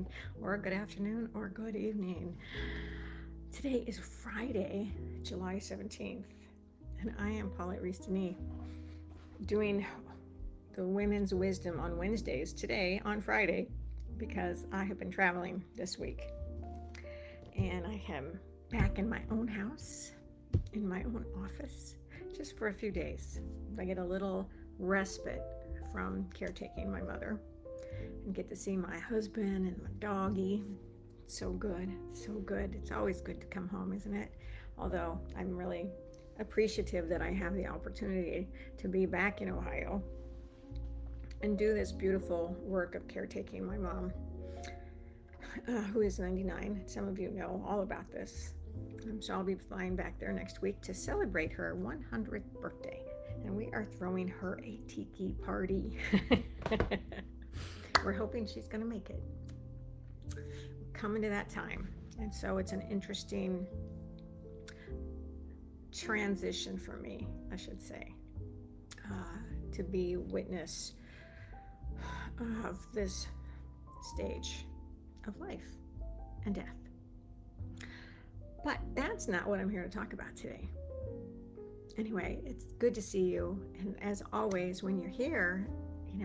morning, or good afternoon, or good evening. Today is Friday, July 17th, and I am Paulette Rees-Denis doing the Women's Wisdom on Wednesdays today on Friday because I have been traveling this week. And I am back in my own house, in my own office, just for a few days. I get a little respite from caretaking my mother and get to see my husband and my doggy. It's so good, so good. It's always good to come home, isn't it? Although I'm really appreciative that I have the opportunity to be back in Ohio and do this beautiful work of caretaking my mom, who is 99. Some of you know all about this. So I'll be flying back there next week to celebrate her 100th birthday. And we are throwing her a tiki party. We're hoping she's going to make it. We're coming to that time. And so it's an interesting transition for me, I should say, to be witness of this stage of life and death. But that's not what I'm here to talk about today. Anyway, it's good to see you. And as always, when you're here,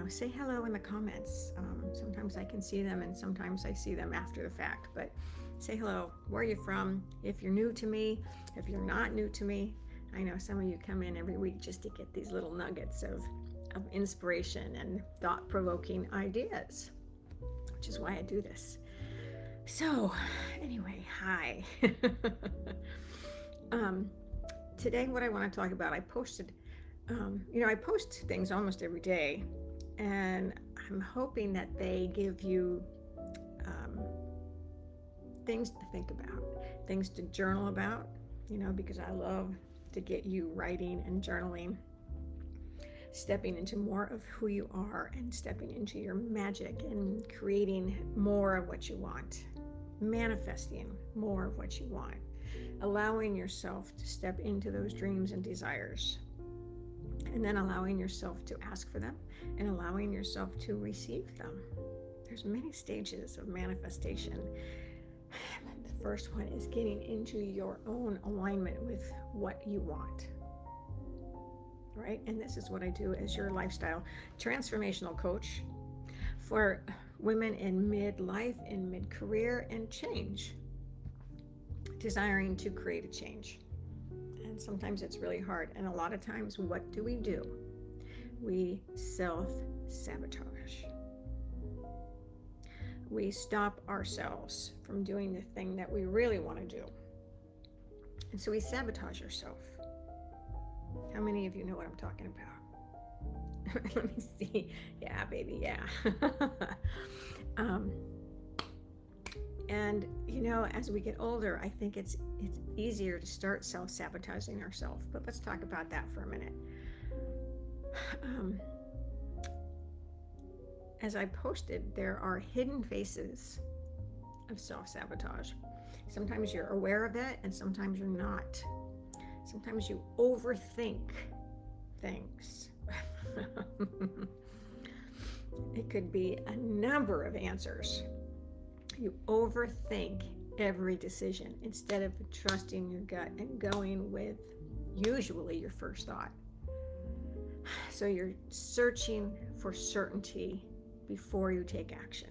say hello in the comments. Sometimes I can see them and sometimes I see them after the fact, but say hello. Where are you from? If you're new to me, if you're not new to me, I know some of you come in every week just to get these little nuggets of inspiration and thought-provoking ideas, which is why I do this. So anyway, hi. Today what I want to talk about, I posted, I post things almost every day, and I'm hoping that they give you things to think about, things to journal about, because I love to get you writing and journaling, stepping into more of who you are and stepping into your magic and creating more of what you want, manifesting more of what you want, allowing yourself to step into those dreams and desires, and then allowing yourself to ask for them and allowing yourself to receive them. There's many stages of manifestation. The first one is getting into your own alignment with what you want. Right? And this is what I do as your lifestyle transformational coach for women in midlife, in mid-career, and change, desiring to create a change. And sometimes it's really hard. And a lot of times, what do? We self-sabotage. We stop ourselves from doing the thing that we really want to do. And so we sabotage ourselves. How many of you know what I'm talking about? Let me see. Yeah, baby, yeah. And as we get older, I think it's easier to start self-sabotaging ourselves. But let's talk about that for a minute. As I posted, there are hidden faces of self-sabotage. Sometimes you're aware of it, and sometimes you're not. Sometimes you overthink things. It could be a number of answers. You overthink every decision instead of trusting your gut and going with usually your first thought. So you're searching for certainty before you take action.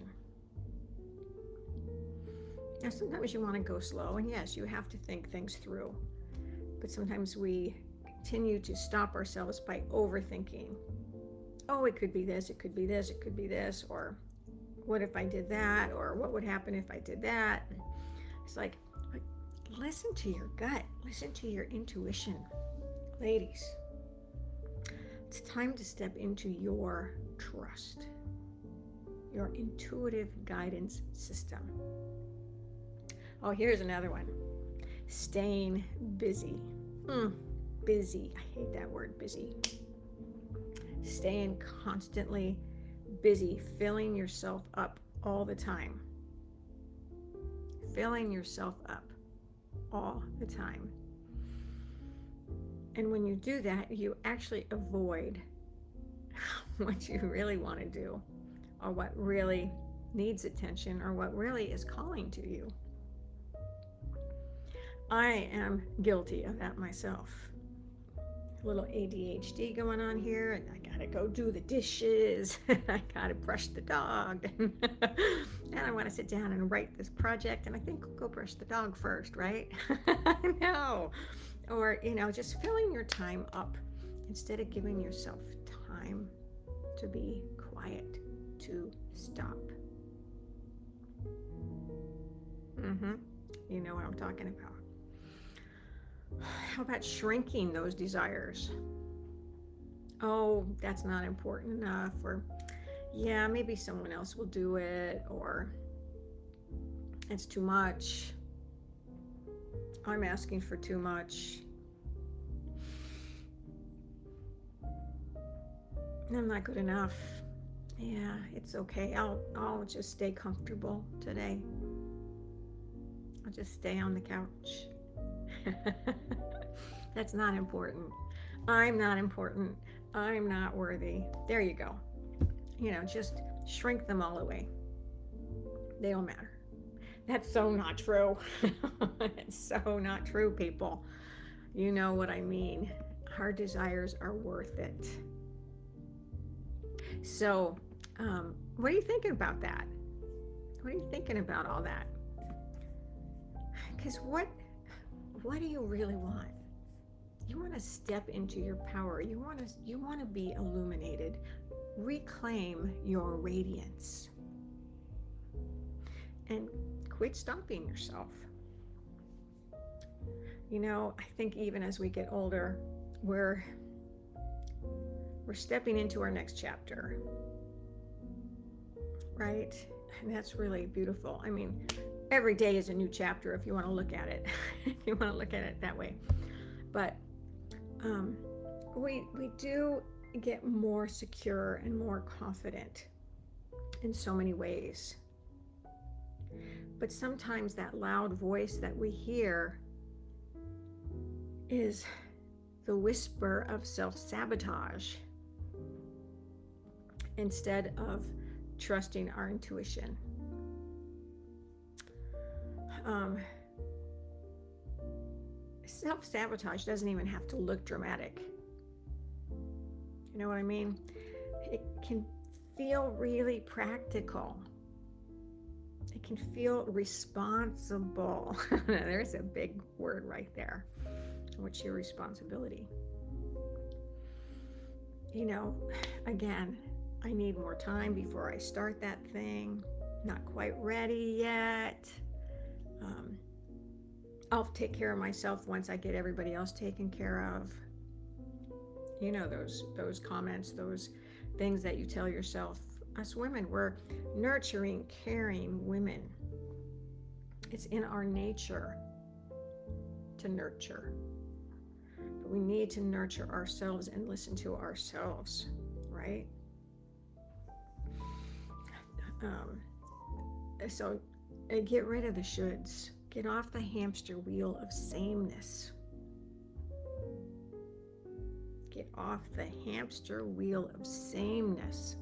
Now, sometimes you want to go slow, and yes, you have to think things through. But sometimes we continue to stop ourselves by overthinking. Oh, it could be this, it could be this, it could be this, or what if I did that, or what would happen if I did that? It's like listen to your gut, listen to your intuition. Ladies, it's time to step into your trust, your intuitive guidance system. Oh, here's another one. Staying busy. Busy. I hate that word, busy. Staying constantly busy, filling yourself up all the time. Filling yourself up all the time. And when you do that, you actually avoid what you really want to do or what really needs attention or what really is calling to you. I am guilty of that myself. A little ADHD going on here, and I gotta go do the dishes, and I gotta brush the dog, and I want to sit down and write this project, and I think I'll go brush the dog first, right? No. Or, just filling your time up instead of giving yourself time to be quiet, to stop. You know what I'm talking about. How about shrinking those desires? Oh, that's not important enough, or yeah, maybe someone else will do it, or it's too much. I'm asking for too much. I'm not good enough. Yeah, it's okay. I'll just stay comfortable today. I'll just stay on the couch. That's not important. I'm not important. I'm not worthy. There you go. Just shrink them all away. They don't matter. That's so not true. It's so not true, people. You know what I mean. Our desires are worth it. So, what are you thinking about that? What are you thinking about all that? Because what do you really want? You want to step into your power. You want to be illuminated. Reclaim your radiance. And quit stopping yourself. I think even as we get older, we're stepping into our next chapter. Right? And that's really beautiful. I mean, every day is a new chapter if you want to look at it. If you want to look at it that way. But we do get more secure and more confident in so many ways. But sometimes that loud voice that we hear is the whisper of self-sabotage instead of trusting our intuition. Self-sabotage doesn't even have to look dramatic. You know what I mean? It can feel really practical. It can feel responsible. There's a big word right there. What's your responsibility? Again, I need more time before I start that thing. Not quite ready yet. I'll take care of myself once I get everybody else taken care of. Those comments, those things that you tell yourself. Us women, we're nurturing, caring women. It's in our nature to nurture. But we need to nurture ourselves and listen to ourselves, right? So get rid of the shoulds. Get off the hamster wheel of sameness. Get off the hamster wheel of sameness.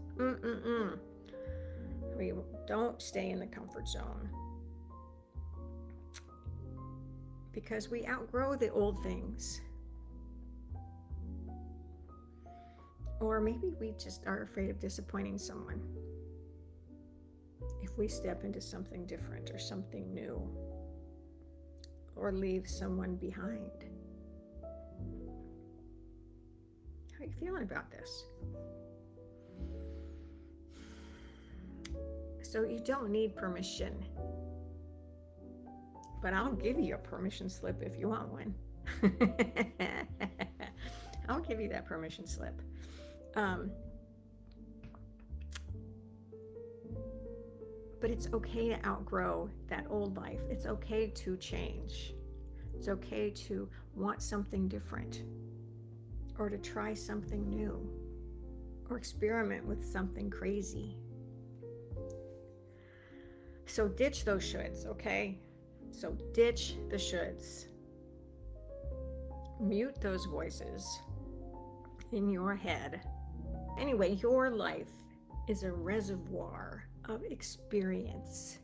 We don't stay in the comfort zone. Because we outgrow the old things. Or maybe we just are afraid of disappointing someone. If we step into something different or something new. Or leave someone behind. How are you feeling about this? So you don't need permission. But I'll give you a permission slip if you want one. I'll give you that permission slip. But it's okay to outgrow that old life. It's okay to change. It's okay to want something different, or to try something new, or experiment with something crazy. So ditch those shoulds, okay? So ditch the shoulds. Mute those voices in your head. Anyway, your life is a reservoir of experience.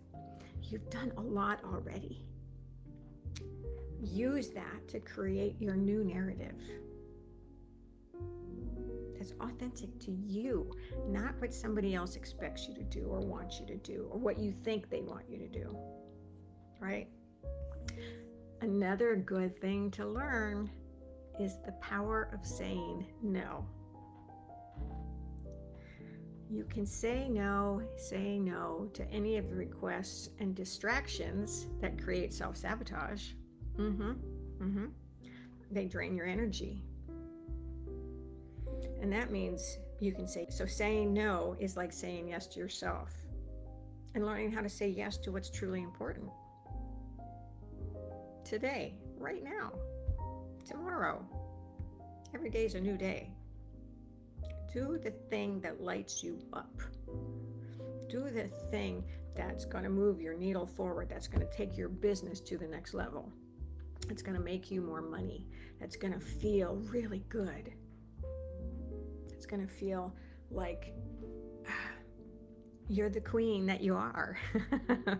You've done a lot already. Use that to create your new narrative. That's authentic to you, not what somebody else expects you to do or wants you to do or what you think they want you to do, right? Another good thing to learn is the power of saying no. You can say no to any of the requests and distractions that create self-sabotage. They drain your energy. And that means you can say, so saying no is like saying yes to yourself and learning how to say yes to what's truly important. Today, right now, tomorrow, every day is a new day. Do the thing that lights you up. Do the thing that's going to move your needle forward, that's going to take your business to the next level. It's going to make you more money. That's going to feel really good. It's going to feel like you're the queen that you are,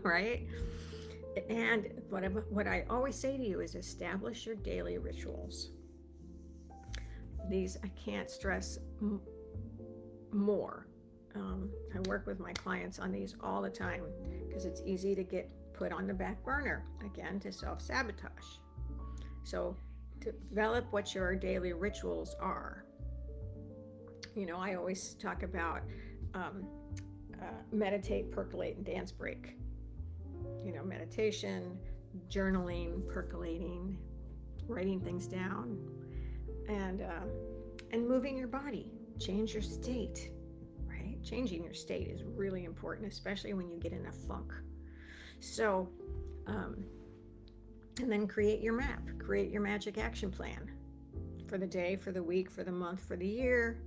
right? And what I always say to you is establish your daily rituals. These I can't stress more. I work with my clients on these all the time because it's easy to get put on the back burner, again, to self-sabotage. So develop what your daily rituals are. You know, I always talk about meditate, percolate, and dance break. You know, meditation, journaling, percolating, writing things down, and moving your body. Change your state, right? Changing your state is really important, especially when you get in a funk. So, and then create your map, create your magic action plan for the day, for the week, for the month, for the year,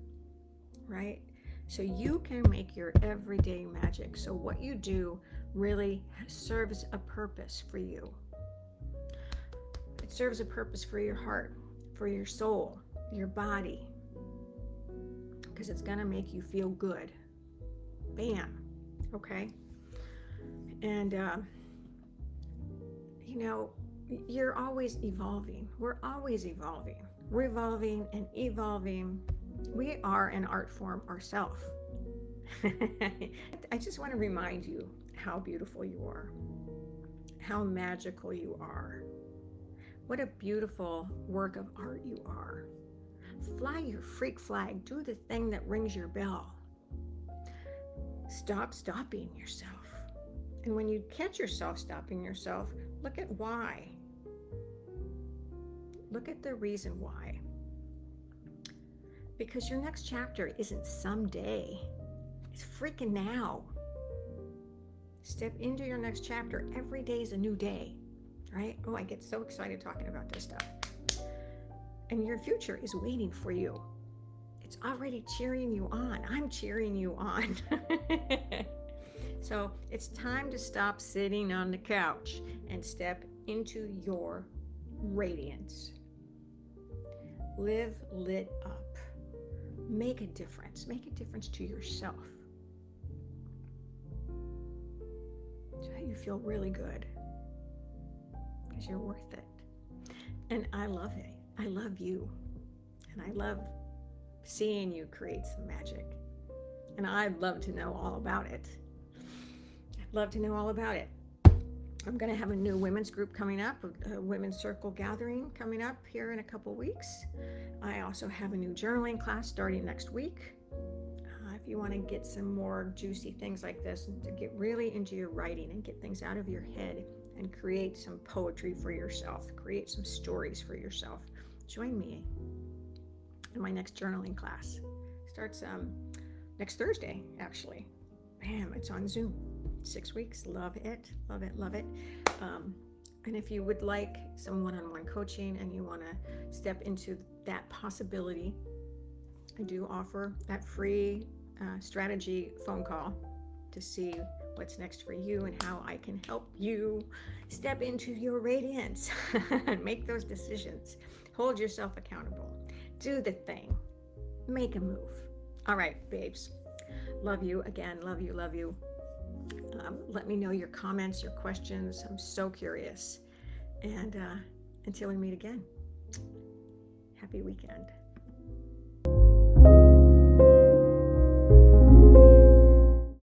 right? So you can make your everyday magic. So what you do really serves a purpose for you. It serves a purpose for your heart, for your soul, your body, because it's going to make you feel good. Bam. Okay. And, you know, you're always evolving. We're always evolving, revolving and evolving. We are an art form ourselves. I just want to remind you how beautiful you are, how magical you are. What a beautiful work of art you are. Fly your freak flag. Do the thing that rings your bell. Stop stopping yourself. And when you catch yourself stopping yourself, look at why. Look at the reason why. Because your next chapter isn't someday. It's freaking now. Step into your next chapter. Every day is a new day, right? Oh, I get so excited talking about this stuff. And your future is waiting for you. It's already cheering you on. I'm cheering you on. So it's time to stop sitting on the couch and step into your radiance. Live lit up. Make a difference. Make a difference to yourself. So you feel really good because you're worth it. And I love it. I love you. And I love seeing you create some magic. And I'd love to know all about it. I'd love to know all about it. I'm going to have a new women's group coming up, a women's circle gathering coming up here in a couple weeks. I also have a new journaling class starting next week. If you want to get some more juicy things like this and to get really into your writing and get things out of your head and create some poetry for yourself, create some stories for yourself, join me in my next journaling class. Starts next Thursday, actually. Bam, it's on Zoom. 6 weeks. Love it, love it, love it. And if you would like some one-on-one coaching and you want to step into that possibility, I do offer that free strategy phone call to see what's next for you and how I can help you step into your radiance and make those decisions. Hold yourself accountable. Do the thing. Make a move. All right, babes. Love you again. Love you, love you. Let me know your comments, your questions. I'm so curious. And until we meet again, happy weekend.